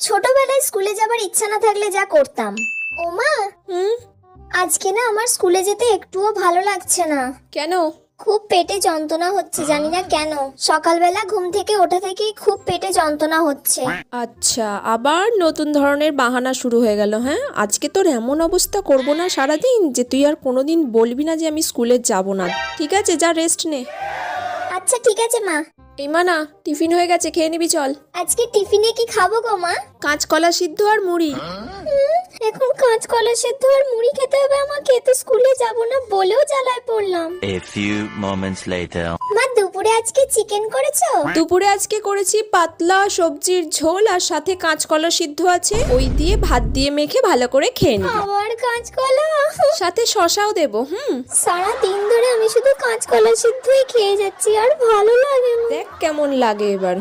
ছোটবেলায় স্কুলে যাবার ইচ্ছা না থাকলে যা করতাম। ওমা, আজকে না আমার স্কুলে যেতে একটুও ভালো লাগছে না। কেন? খুব পেটে যন্ত্রণা হচ্ছে, জানি না কেন। সকালবেলা ঘুম থেকে ওঠা থেকেই খুব পেটে যন্ত্রণা হচ্ছে। আচ্ছা, আবার নতুন ধরনের বাহানা শুরু হয়ে গেল। হ্যাঁ, আজকে তোর এমন অবস্থা করব না সারাদিন যে তুই আর কোনোদিন বলবি না যে আমি স্কুলে যাব না। ঠিক আছে, যা রেস্ট নে। আচ্ছা ঠিক আছে মা। এই মা, না টিফিন হয়ে গেছে, খেয়ে নিবি চল। আজকে টিফিনে কি খাবো গো মা? কাঁচকলা সিদ্ধ আর মুড়ি। এখন কাঁচকলা সেদ্ধ আর মুড়ি খেতে হবে আমাকে? তো স্কুলে যাব না বলেও জ্বালায় পড়লাম। A few moments later. মা, দুপুরে আজকে চিকেন করেছো? দুপুরে আজকে করেছি পাতলা সবজির ঝোল, আর সাথে কাঁচকলা সিদ্ধ আছে, ওই দিয়ে ভাত দিয়ে মেখে ভালো করে খেয়ে নিবি। আবার কাঁচকলা? সাথে শশাও দেবো। সারা দিন ধরে আমি শুধু কাঁচকলা সিদ্ধই খেয়ে যাচ্ছি, আর ভালো লাগে না। দেখ কেমন লাগে এবার।